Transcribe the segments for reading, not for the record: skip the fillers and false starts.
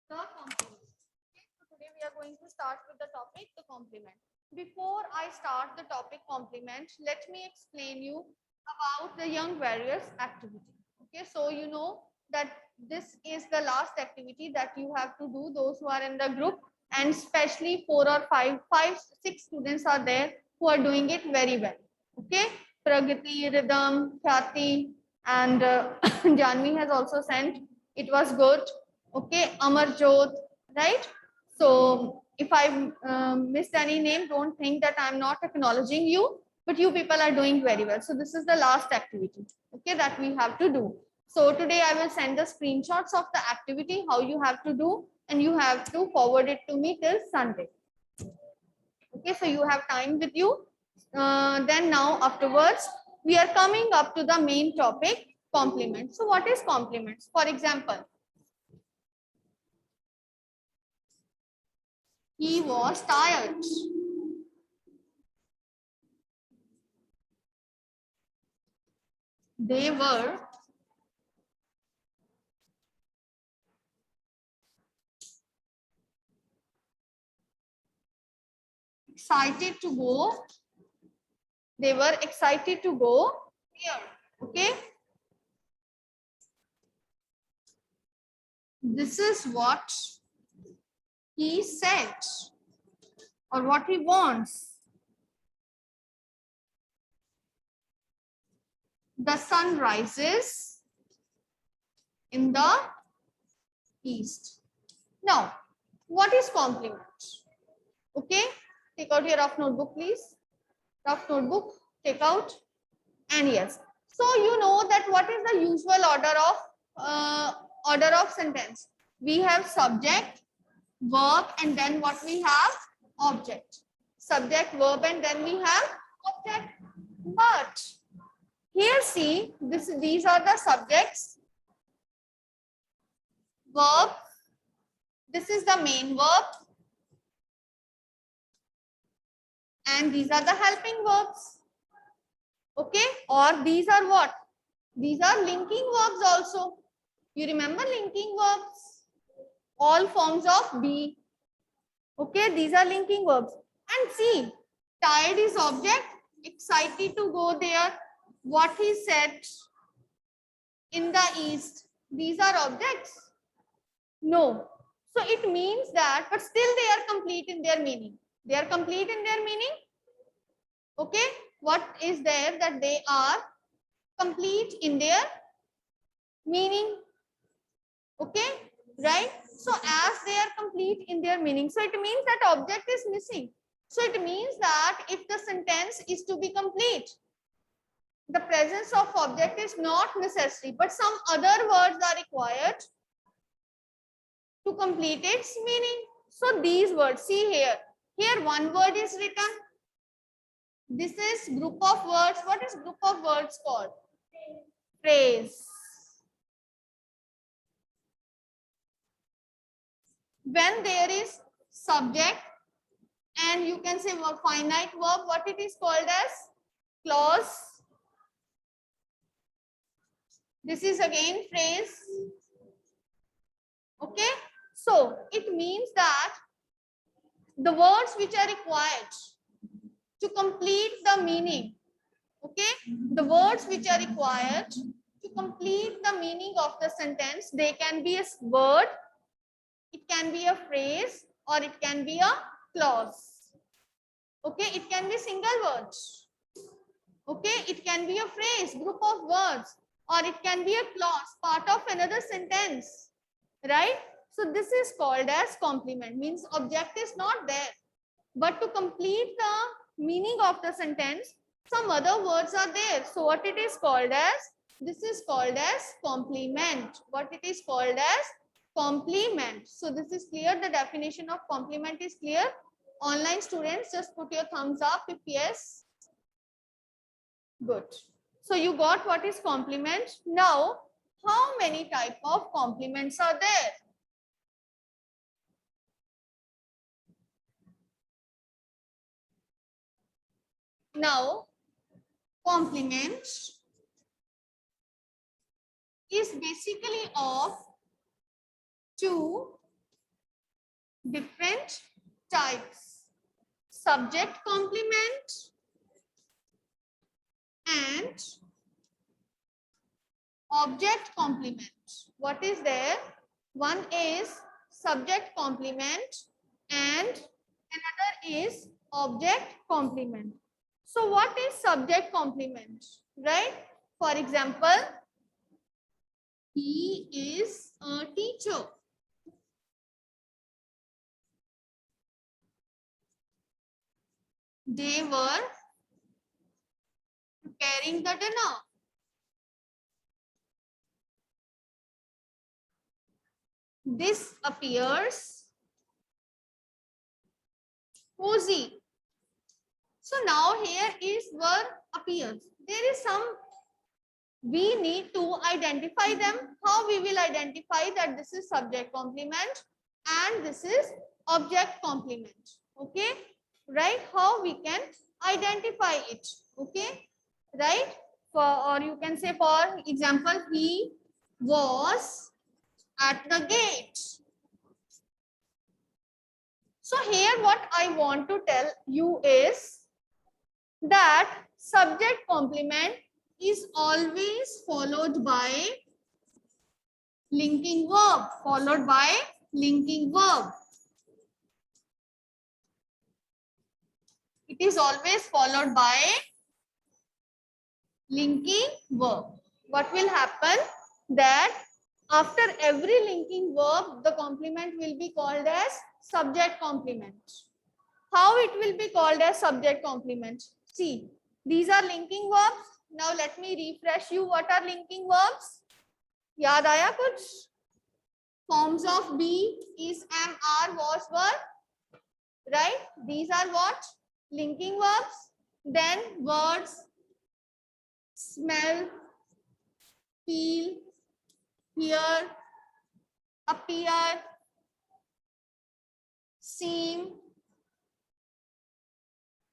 The complement. Okay, so today we are going to start with the topic, the complement. Before I start the topic complement, let me explain you about the young warriors activity. Okay, so you know that this is the last activity that you have to do, those who are in the group, and especially four or five, six students are there who are doing it very well. Okay, Pragati, Rhythm, Khyati, and Janvi has also sent. It was good. Okay, Amarjot, right? So if I missed any name, don't think that I'm not acknowledging you, but you people are doing very well. So this is the last activity, okay, that we have to do. So today I will send the screenshots of the activity, how you have to do, and you have to forward it to me till Sunday. Okay, so you have time with you. Then now afterwards, we are coming up to the main topic, complement. So what is complements? For example, he was tired. They were excited to go. They were excited to go here. Okay. This is what he said or what he wants. The sun rises in the east. Now, what is complement? Okay, take out your rough notebook, please. Rough notebook, take out. And yes, so you know that what is the usual order of sentence? We have subject, verb, and then what we have? Object. Subject, verb, and then we have object. But here see, these are the subjects, verb. This is the main verb, and these are the helping verbs. Okay, or these are what? These are linking verbs also. You remember linking verbs? All forms of be. Okay, these are linking verbs. And see, tired is object, excited to go there. What he said in the east, these are objects. No. So it means that, but still they are complete in their meaning. They are complete in their meaning. Okay, what is there that they are complete in their meaning? Okay, right? So as they are complete in their meaning, so it means that object is missing. So it means that if the sentence is to be complete, the presence of object is not necessary, but some other words are required to complete its meaning. So these words, see here one word is written. This is group of words. What is group of words called? Phrase. When there is subject and you can say finite verb, what it is called as? Clause. This is again phrase. Okay, so it means that the words which are required to complete the meaning, okay, the words which are required to complete the meaning of the sentence, they can be a word, it can be a phrase, or it can be a clause. Okay, it can be single words. Okay, it can be a phrase, group of words, or it can be a clause, part of another sentence, right? So this is called as complement, means object is not there, but to complete the meaning of the sentence, some other words are there. So what it is called as? This is called as complement. What it is called as? Complement. So this is clear. The definition of complement is clear. Online students, just put your thumbs up if yes. Good. So you got what is complement. Now, how many type of complements are there? Now, complement is basically of two different types: subject complement and object complement. What is there? One is subject complement and another is object complement. So what is subject complement, right? For example, he is a teacher. They were preparing the dinner. This appears cozy. So now here is word appears. There is some, we need to identify them. How we will identify that this is subject complement and this is object complement? Okay, right? How we can identify it? Okay, right? For, or you can say, for example, he was at the gate. So here what I want to tell you is that subject complement is always followed by linking verb, followed by linking verb. It is always followed by linking verb. What will happen? That after every linking verb, the complement will be called as subject complement. How it will be called as subject complement? See, these are linking verbs. Now let me refresh you. What are linking verbs? Yaad aaya kuch? Forms of be, is, am, are, was, were. Right? These are what? Linking verbs. Then words, smell, feel, hear, appear, seem,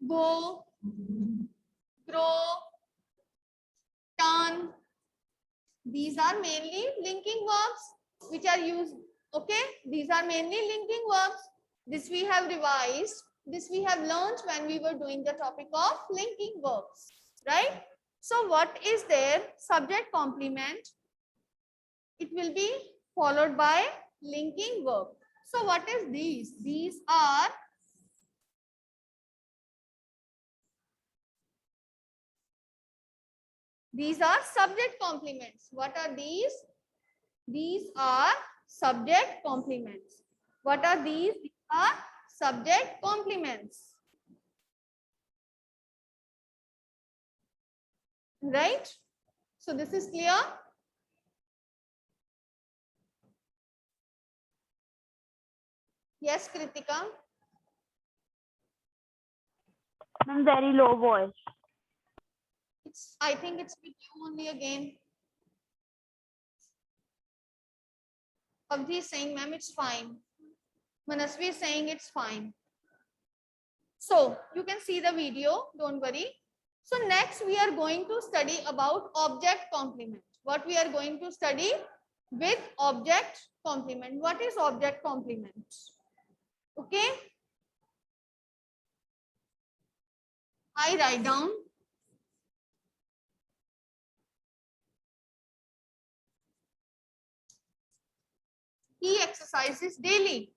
go, grow, turn. These are mainly linking verbs which are used. Okay, these are mainly linking verbs. This we have revised. This we have learned when we were doing the topic of linking verbs, right? So what is there? Subject complement. It will be followed by linking verb. So what is these? These are subject complements. What are these? These are subject complements. What are these? These are subject complements. Right? So this is clear? Yes, Kritika. Very low voice. I think it's with you only again. Abhi is saying, ma'am, it's fine. Manasvi is saying it's fine. So you can see the video, don't worry. So next we are going to study about object complement. What we are going to study with object complement. What is object complement? Okay. I write down. He exercises daily.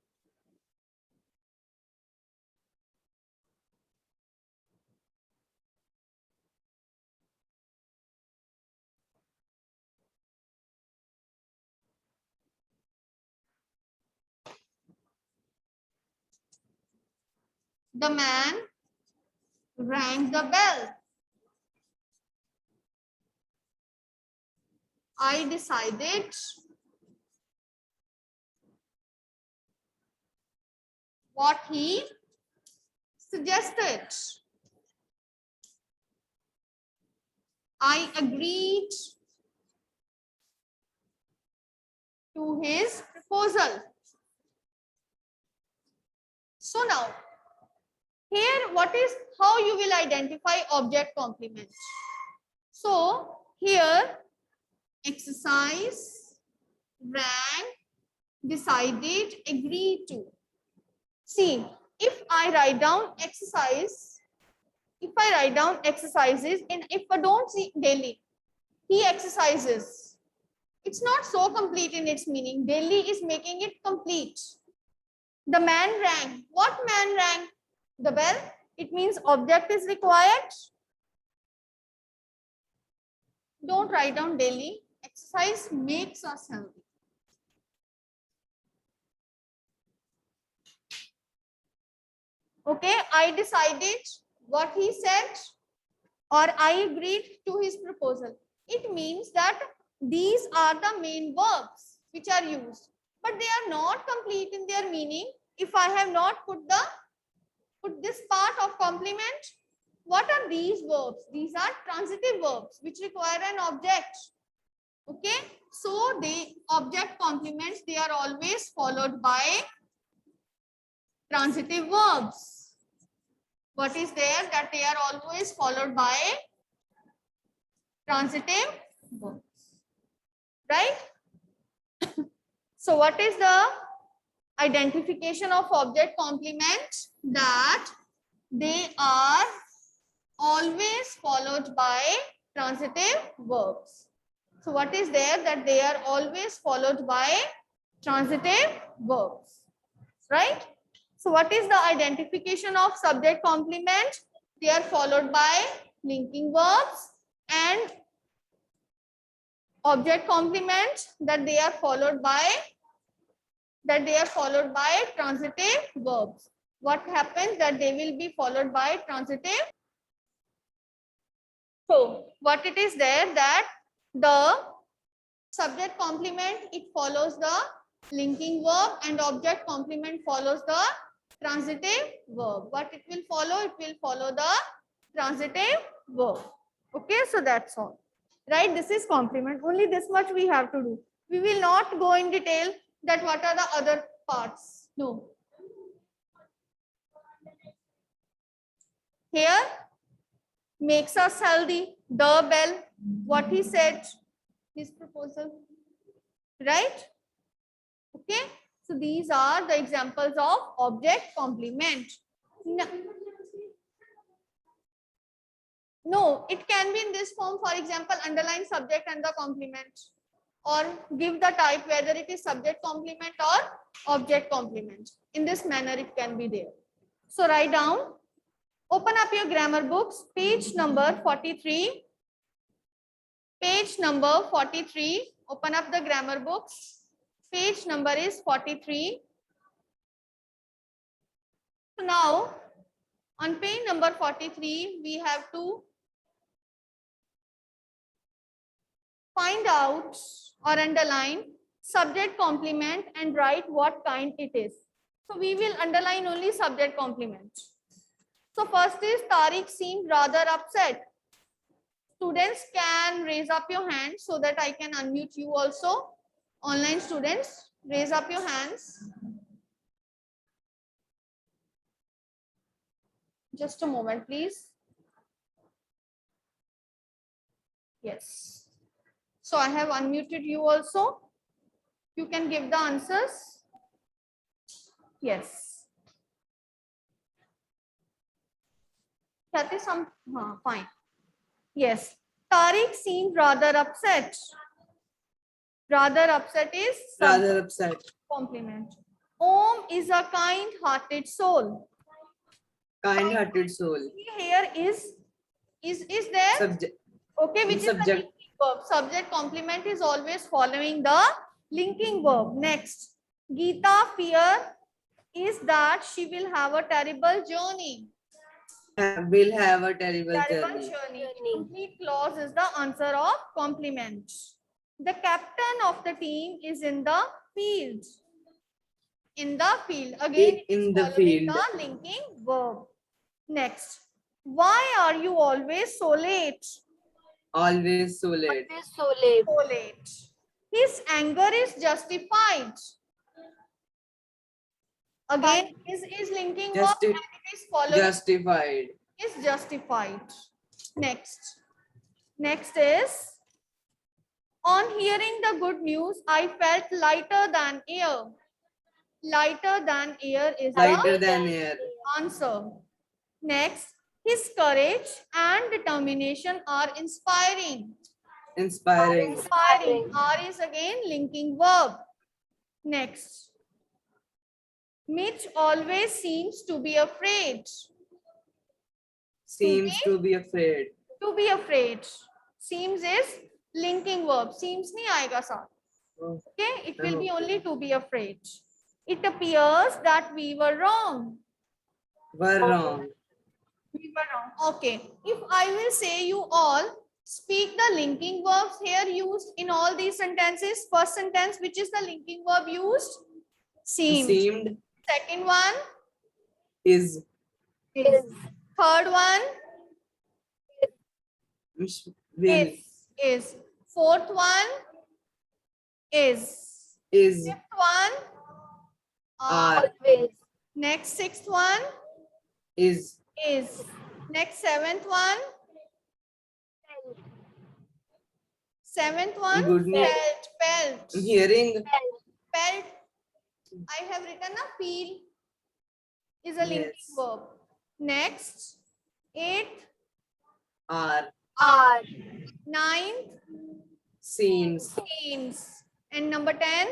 The man rang the bell. I decided what he suggested. I agreed to his proposal. So now, here what is, how you will identify object complement? So here, exercise, ran, decided, agreed to. See, if I write down exercise, if I write down exercises, and if I don't see Delhi, he exercises. It's not so complete in its meaning. Delhi is making it complete. The man rang. What man rang? The bell. It means object is required. Don't write down Delhi. Exercise makes us healthy. Okay, I decided what he said, or I agreed to his proposal. It means that these are the main verbs which are used, but they are not complete in their meaning if I have not put this part of complement. What are these verbs? These are transitive verbs which require an object. Okay, so the object complements, they are always followed by transitive verbs. What is there? That they are always followed by transitive verbs, right? So what is the identification of object complement? That they are always followed by transitive verbs. So what is there? That they are always followed by transitive verbs, right? So what is the identification of subject complement? They are followed by linking verbs, and object complement, that they are followed by transitive verbs. What happens? That they will be followed by transitive. So what it is there, that the subject complement, it follows the linking verb, and object complement follows the transitive verb. What it will follow? It will follow the transitive verb. Okay, so that's all. Right, this is complement. Only this much we have to do. We will not go in detail that what are the other parts. No. Here, makes us healthy. The bell, what he said, his proposal. Right? Okay. So these are the examples of object complement. No, it can be in this form. For example, underline subject and the complement, or give the type whether it is subject complement or object complement. In this manner, it can be there. So write down, open up your grammar books, page number 43. Page number 43. Open up the grammar books. Page number is 43. So now, on page number 43, we have to find out or underline subject complement and write what kind it is. So we will underline only subject complement. So first is Tariq seemed rather upset. Students can raise up your hand so that I can unmute you also. Online students, raise up your hands. Just a moment, please. Yes. So I have unmuted you also. You can give the answers. Yes. That is some fine. Yes. Tariq seemed rather upset. Rather upset is Rather upset. complement. Om is a kind-hearted soul. Kind-hearted soul. Here is there? Subject. Okay, which is the Subject. linking verb. Subject complement is always following the linking verb. Next, Geeta fear is that she will have a terrible journey. Will have a terrible Terrible journey. journey. Complete clause is the answer of complement. The captain of the team is in the field. In the field. Again, it is In the following field. the linking verb. Next, why are you always so late? Always so late. So late. So late. His anger is justified. Again, is linking verb Justi- and it is following Justified. is justified. Next. Next is, on hearing the good news, I felt lighter than air. Lighter than air is Lighter the than air. answer. Next, his courage and determination are inspiring. Inspiring. Inspiring. R is again linking verb. Next. Mitch always seems to be afraid. Seems to be afraid. To be afraid. Seems is linking verb. Seems nahi aayega saath. Oh, Okay, it will be only to be afraid. It appears that we were wrong. were wrong. We were wrong. Okay, if I will say you all speak the linking verbs here used in all these sentences. First sentence, which is the linking verb used? Seemed. Seemed. Second one Is. is. Third one Will. is. Fourth one is. Is. Fifth one Are. Next sixth one Is. is. Next seventh one. Seventh one Goodness. felt. Hearing. Felt. I have written a feel is a linking Yes. verb. Next, eighth, Are. ninth, Seems. seems, and number 10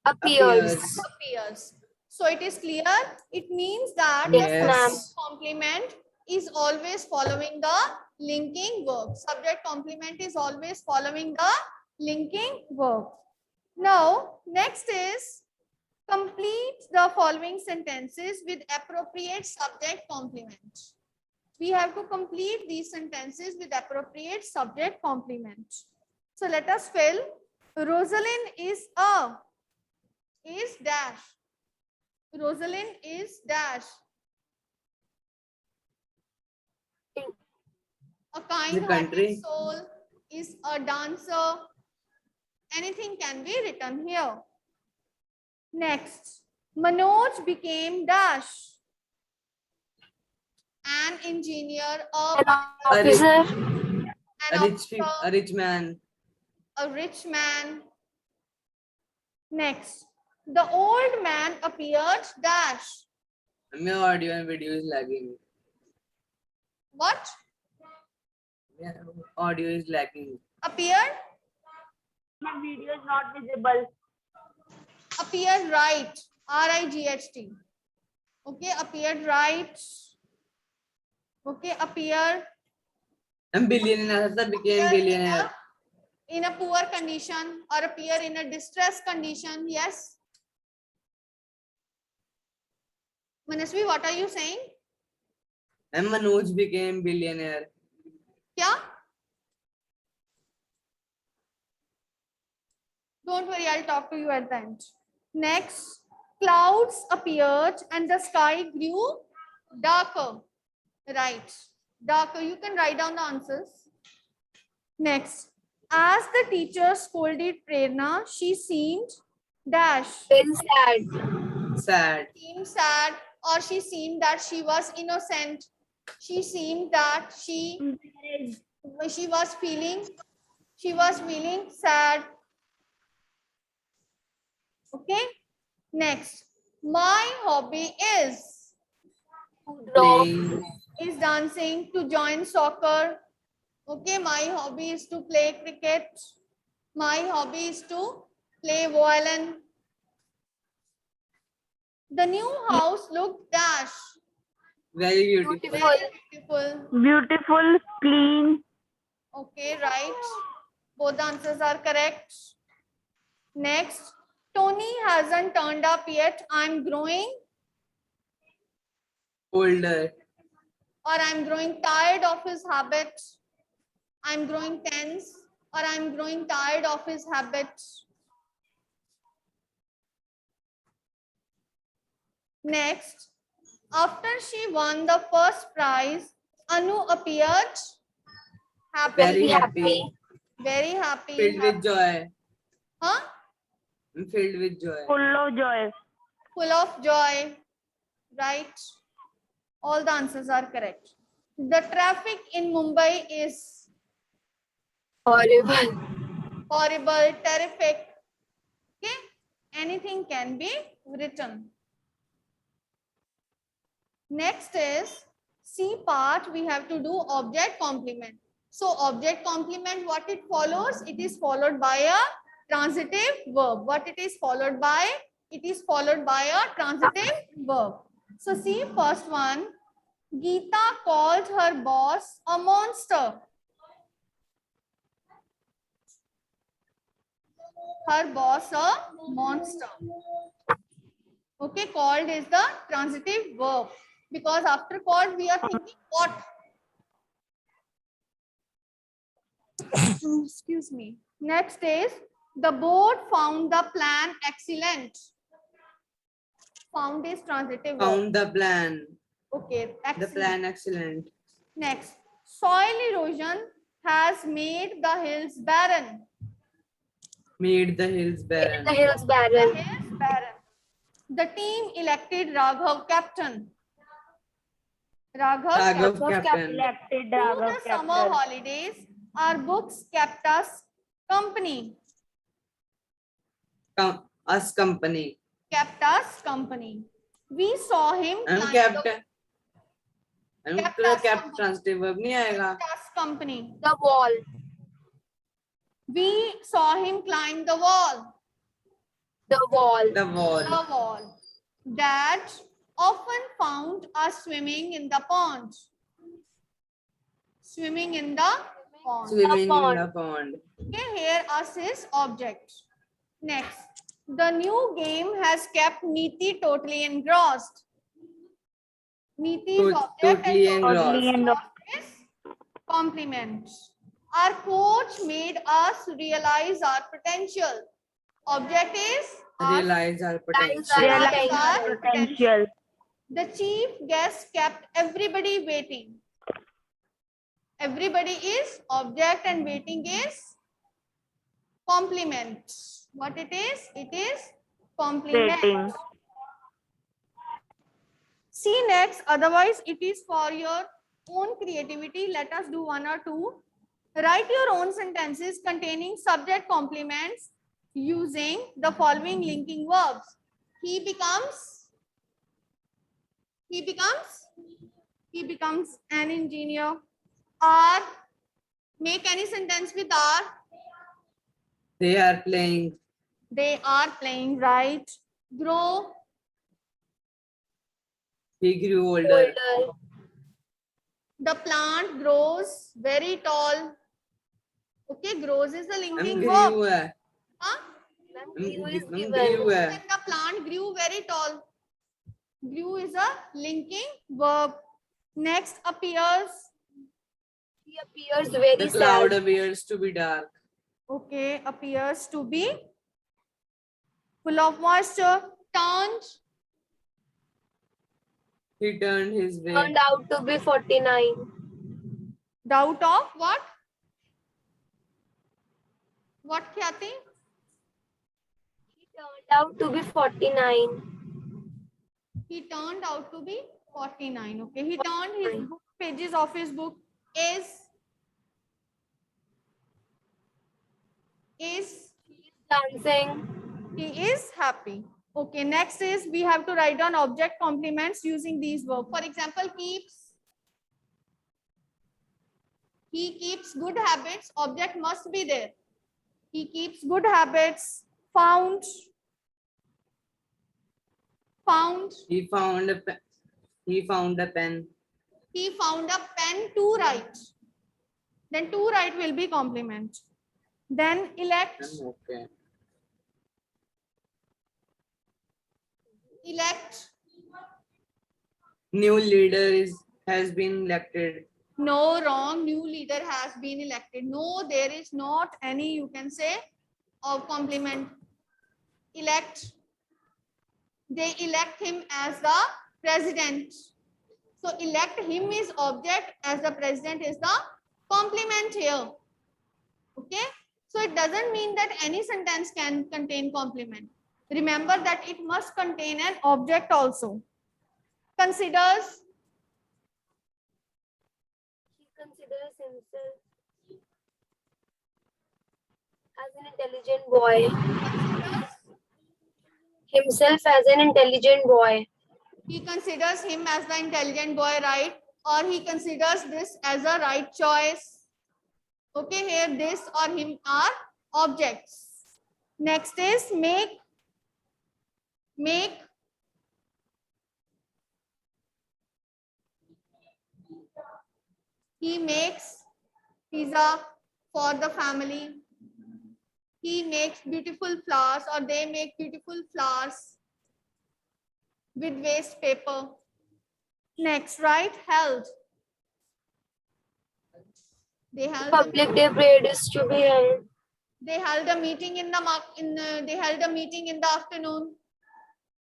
Appears. appears. So it is clear. It means that Yes. the subject complement is always following the linking verb. Subject complement is always following the linking verb. Now, next is complete the following sentences with appropriate subject complement. We have to complete these sentences with appropriate subject complement. So let us fill. Rosalind is dash. Rosalind is dash. A kind-hearted country. soul is a dancer. Anything can be written here. Next, Manoj became dash. An engineer, A rich, an a officer, rich man. a rich man. Next, the old man appeared dash. My audio and video is lagging. What? Yeah, audio is lagging. Appeared? My video is not visible. Appeared right. R-I-G-H-T. Okay, appeared right. Okay, appear And billionaire became billionaire. in a poor condition or appear in a distressed condition. Yes. Manasvi, what are you saying? And Manoj became billionaire. Kya? Don't worry, I'll talk to you at the end. Next, clouds appeared and the sky grew darker. Right. Darker. You can write down the answers. Next, as the teacher scolded Prerna, she seemed dash. Sad. Seemed sad, or she seemed that she was innocent. She seemed that she was feeling sad. Okay. Next, my hobby is Playing. Dancing, to join soccer. Okay, my hobby is to play cricket. My hobby is to play violin. The new house looked dash. Very beautiful. Very beautiful. Beautiful, clean. Okay, right. Both the answers are correct. Next, Tony hasn't turned up yet. I'm growing, Older. or I'm growing tired of his habit. I'm growing tense, or I'm growing tired of his habit. Next, after she won the first prize, Anu appeared happy. Very happy. Very happy. Filled with joy. Huh? Filled with joy. Full of joy. Full of joy. Right? All the answers are correct. The traffic in Mumbai is Horrible. horrible, terrific. Okay? Anything can be written. Next is C part, we have to do object complement. So object complement, what it follows? It is followed by a transitive verb. What it is followed by? It is followed by a transitive verb. So see first one, Geeta called her boss a monster. Her boss a monster. Okay, called is the transitive verb because after called we are thinking what? Excuse me. Next is the board found the plan excellent. Found is transitive verb. Found the plan. Okay, The excellent. plan excellent. Next, soil erosion has made the hills barren. Made the hills barren. The hills The barren. hills barren. The team elected Raghav captain. Raghav Raghav captain. captain. Elected Through the Raghav summer captain. holidays, our books kept us company. Us company. Kept us company. We saw him And climb kept. the And Kept us kept company. transitive verb नहीं आएगा. kept us company. The wall. We saw him climb the wall. The wall. The wall. The wall. Dad often found us swimming in the pond. Swimming in the pond. Swimming in pond. the pond. Okay, here us is object. Next, the new game has kept Neeti totally engrossed. Neeti is object Totally and engrossed. engrossed is complement. Our coach made us realize our potential. Object is Realize our potential. Realize our our potential. The chief guest kept everybody waiting. Everybody is object and waiting is complement. What it is? It is complement. Waiting. See next, otherwise it is for your own creativity. Let us do one or two. Write your own sentences containing subject complements using the following linking verbs. He becomes an engineer. Are, make any sentence with are. They are playing. They are playing, right? Grow. He grew older. The plant grows very tall. Okay, grows is a हम linking grew verb. है. Huh? is हम given. grew है. Then the plant grew very tall. Grew is a linking verb. Next appears. He appears very The cloud sad. appears to be dark. Okay, appears to be full of moisture. Turned. He turned his way. Turned out to be 49. Doubt of what? What, Khyati? He turned out to be 49. He turned out to be 49. Okay, he turned his book, pages of his book is Dancing. he is happy. Okay, next is we have to write down object complements using these verbs. For example, keeps. He keeps good habits. Object must be there. He keeps good habits. Found. Found. He found a pen. He found a pen. He found a pen to write. Then to write will be complement. Then elect. Okay. Elect. New leader has been elected. No, wrong. New leader has been elected. No, there is not any, you can say, of complement. Elect. They elect him as the president. So elect him is object, as the president is the complement here. Okay. So it doesn't mean that any sentence can contain complement. Remember that it must contain an object also. Considers. He considers himself as an intelligent boy. himself as an intelligent boy. He considers him as the intelligent boy, right? Or he considers this as a right choice. Okay, here this or him are objects. Next is make. He makes pizza for the family. He makes beautiful flowers, or they make beautiful flowers with waste paper. Next, right? Held. They held Public day parade is to be held. they held a meeting in the they held a meeting in the afternoon.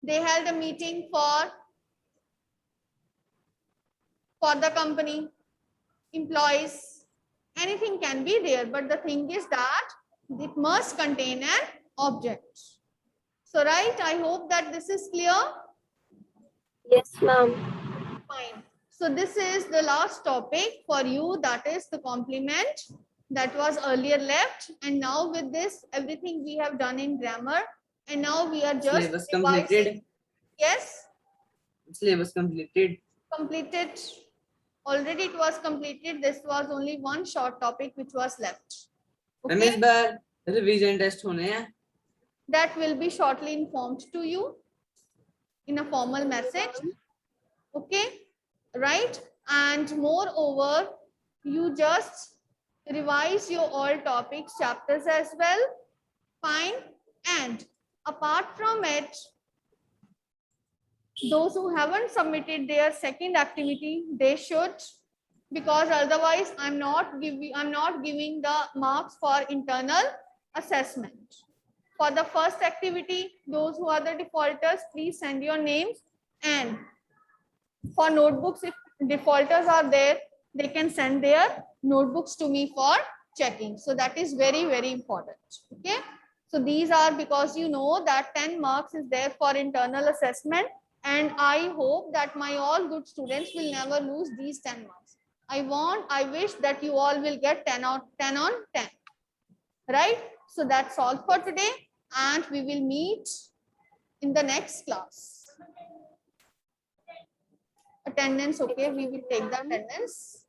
They held a meeting for the company employees. Anything can be there, but the thing is that it must contain an object. So right, I hope that this is clear. Yes, ma'am. Fine. So this is the last topic for you, that is the complement that was earlier left. And now with this, everything we have done in grammar. And now we are just Syllabus revising. completed. Yes, Syllabus completed. completed. Already it was completed. This was only one short topic which was left. Ma'am इस Okay, बार revision test होने हैं. that will be shortly informed to you in a formal message. Okay, right? And moreover, you just revise your all topics, chapters as well. Fine. And apart from it, those who haven't submitted their second activity, they should, because otherwise I'm not giving the marks for internal assessment. For the first activity, those who are the defaulters, please send your names. And for notebooks, if defaulters are there, they can send their notebooks to me for checking. So that is very, very important. Okay. So these are, because you know that 10 marks is there for internal assessment. And I hope that my all good students will never lose these 10 marks. I wish that you all will get 10 on 10. Right? So that's all for today. And we will meet in the next class. Attendance, okay, we will take the attendance.